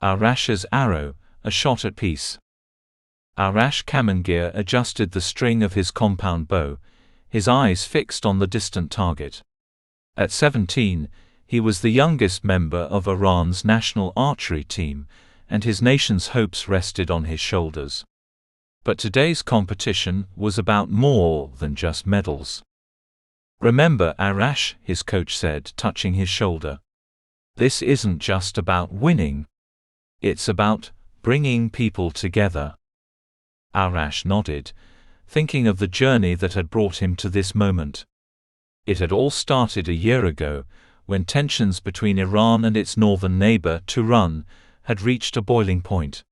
Arash's arrow, a shot at peace. Arash Kamangir adjusted the string of his compound bow, his eyes fixed on the distant target. At 17, he was the youngest member of Iran's national archery team, and his nation's hopes rested on his shoulders. But today's competition was about more than just medals. "Remember, Arash," his coach said, touching his shoulder. "This isn't just about winning. It's about bringing people together." Arash nodded, thinking of the journey that had brought him to this moment. It had all started a year ago, when tensions between Iran and its northern neighbor, Tehran, had reached a boiling point.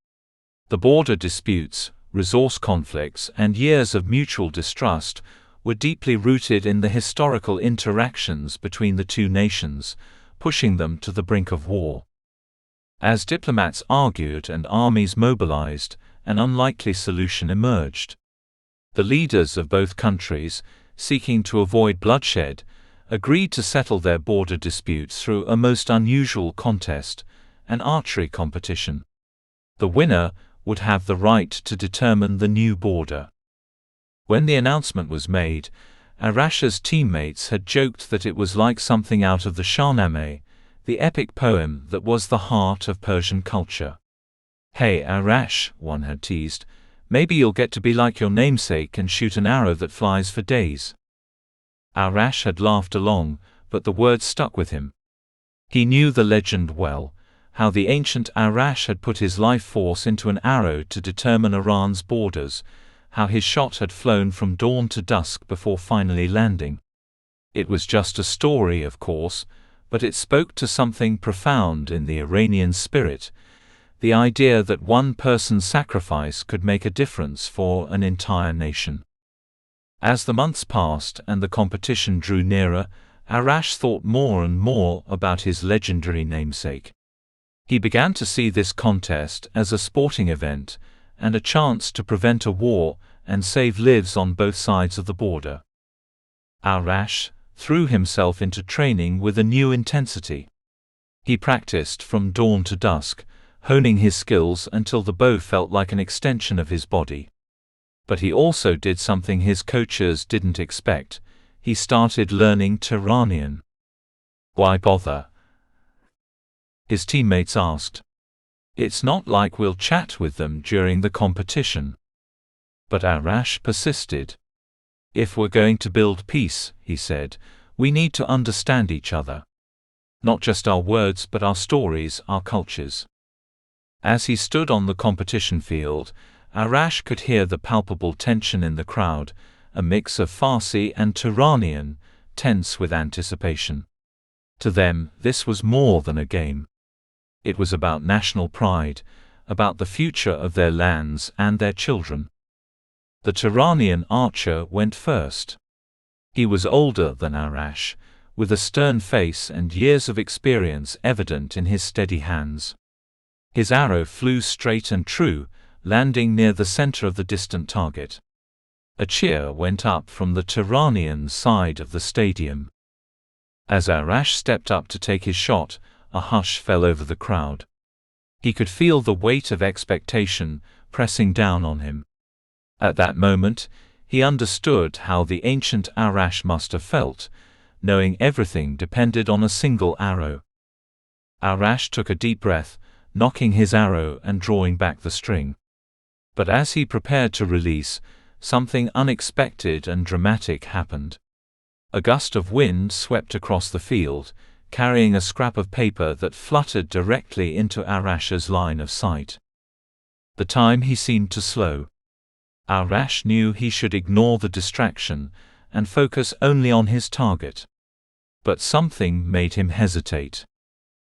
The border disputes, resource conflicts, and years of mutual distrust were deeply rooted in the historical interactions between the two nations, pushing them to the brink of war. As diplomats argued and armies mobilized, an unlikely solution emerged. The leaders of both countries, seeking to avoid bloodshed, agreed to settle their border disputes through a most unusual contest, an archery competition. The winner would have the right to determine the new border. When the announcement was made, Arash's teammates had joked that it was like something out of the Shahnameh, the epic poem that was the heart of Persian culture. "Hey Arash," one had teased, "maybe you'll get to be like your namesake and shoot an arrow that flies for days." Arash had laughed along, but the words stuck with him. He knew the legend well, how the ancient Arash had put his life force into an arrow to determine Iran's borders, how his shot had flown from dawn to dusk before finally landing. It was just a story, of course, but it spoke to something profound in the Iranian spirit, the idea that one person's sacrifice could make a difference for an entire nation. As the months passed and the competition drew nearer, Arash thought more and more about his legendary namesake. He began to see this contest as a sporting event, and a chance to prevent a war and save lives on both sides of the border. Arash threw himself into training with a new intensity. He practiced from dawn to dusk, honing his skills until the bow felt like an extension of his body. But he also did something his coaches didn't expect. He started learning Tehranian. "Why bother?" his teammates asked. "It's not like we'll chat with them during the competition." But Arash persisted. "If we're going to build peace," he said, "we need to understand each other. Not just our words but our stories, our cultures." As he stood on the competition field, Arash could hear the palpable tension in the crowd, a mix of Farsi and Tehranian, tense with anticipation. To them, this was more than a game. It was about national pride, about the future of their lands and their children. The Tehranian archer went first. He was older than Arash, with a stern face and years of experience evident in his steady hands. His arrow flew straight and true, landing near the center of the distant target. A cheer went up from the Tehranian side of the stadium. As Arash stepped up to take his shot, a hush fell over the crowd. He could feel the weight of expectation pressing down on him. At that moment, he understood how the ancient Arash must have felt, knowing everything depended on a single arrow. Arash took a deep breath, nocking his arrow and drawing back the string. But as he prepared to release, something unexpected and dramatic happened. A gust of wind swept across the field, carrying a scrap of paper that fluttered directly into Arash's line of sight. The time he seemed to slow. Arash knew he should ignore the distraction and focus only on his target. But something made him hesitate.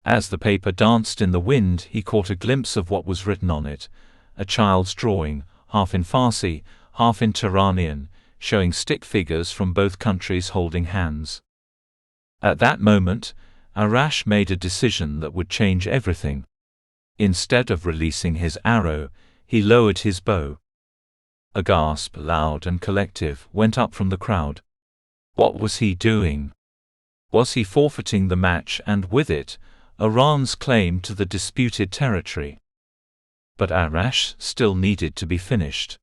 As the paper danced in the wind, he caught a glimpse of what was written on it, a child's drawing, half in Farsi, half in Tehranian, showing stick figures from both countries holding hands. At that moment, Arash made a decision that would change everything. Instead of releasing his arrow, he lowered his bow. A gasp, loud and collective, went up from the crowd. What was he doing? Was he forfeiting the match and with it, Iran's claim to the disputed territory. But Arash still needed to be finished.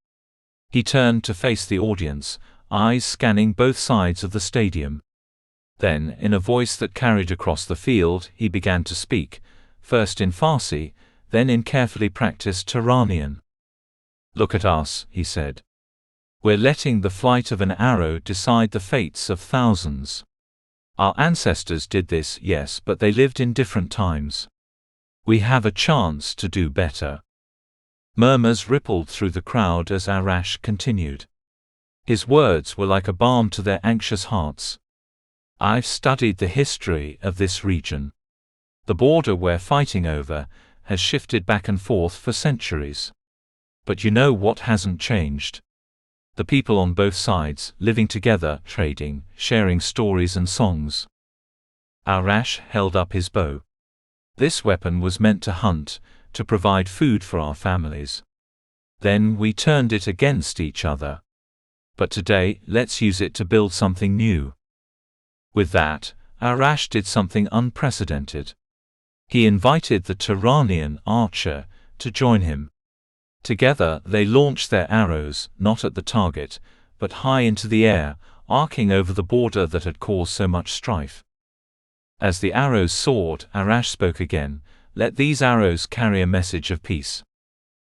He turned to face the audience, eyes scanning both sides of the stadium. Then, in a voice that carried across the field, he began to speak, first in Farsi, then in carefully practiced Turanian. "Look at us," he said. "We're letting the flight of an arrow decide the fates of thousands. Our ancestors did this, yes, but they lived in different times. We have a chance to do better." Murmurs rippled through the crowd as Arash continued. His words were like a balm to their anxious hearts. "I've studied the history of this region. The border we're fighting over has shifted back and forth for centuries. But you know what hasn't changed? The people on both sides, living together, trading, sharing stories and songs." Arash held up his bow. "This weapon was meant to hunt, to provide food for our families. Then we turned it against each other. But today, let's use it to build something new." With that, Arash did something unprecedented. He invited the Turanian archer to join him. Together, they launched their arrows, not at the target, but high into the air, arcing over the border that had caused so much strife. As the arrows soared, Arash spoke again, "Let these arrows carry a message of peace.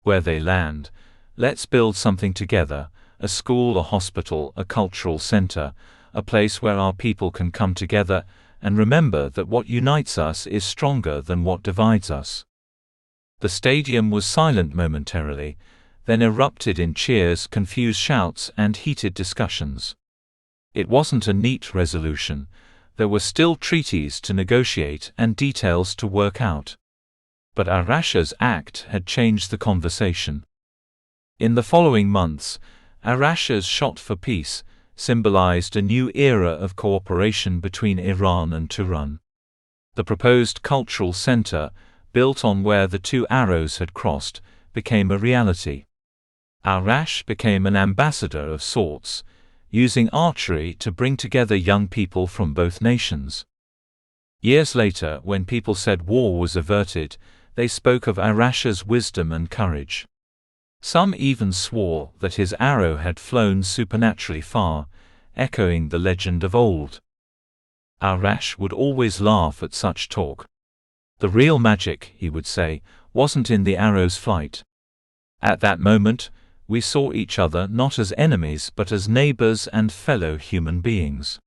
Where they land, let's build something together, a school, a hospital, a cultural center, a place where our people can come together and remember that what unites us is stronger than what divides us." The stadium was silent momentarily, then erupted in cheers, confused shouts, and heated discussions. It wasn't a neat resolution. There were still treaties to negotiate and details to work out. But Arash's act had changed the conversation. In the following months, Arash's shot for peace symbolized a new era of cooperation between Iran and Turan. The proposed cultural center, built on where the two arrows had crossed, became a reality. Arash became an ambassador of sorts, using archery to bring together young people from both nations. Years later, when people said war was averted, they spoke of Arash's wisdom and courage. Some even swore that his arrow had flown supernaturally far, echoing the legend of old. Arash would always laugh at such talk. The real magic, he would say, wasn't in the arrow's flight. At that moment, we saw each other not as enemies but as neighbors and fellow human beings.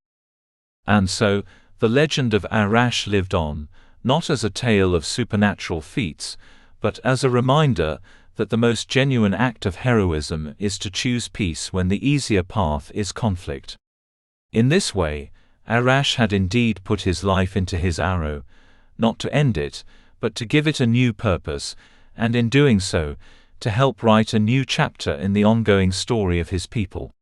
And so, the legend of Arash lived on, not as a tale of supernatural feats, but as a reminder that the most genuine act of heroism is to choose peace when the easier path is conflict. In this way, Arash had indeed put his life into his arrow, not to end it, but to give it a new purpose, and in doing so, to help write a new chapter in the ongoing story of his people.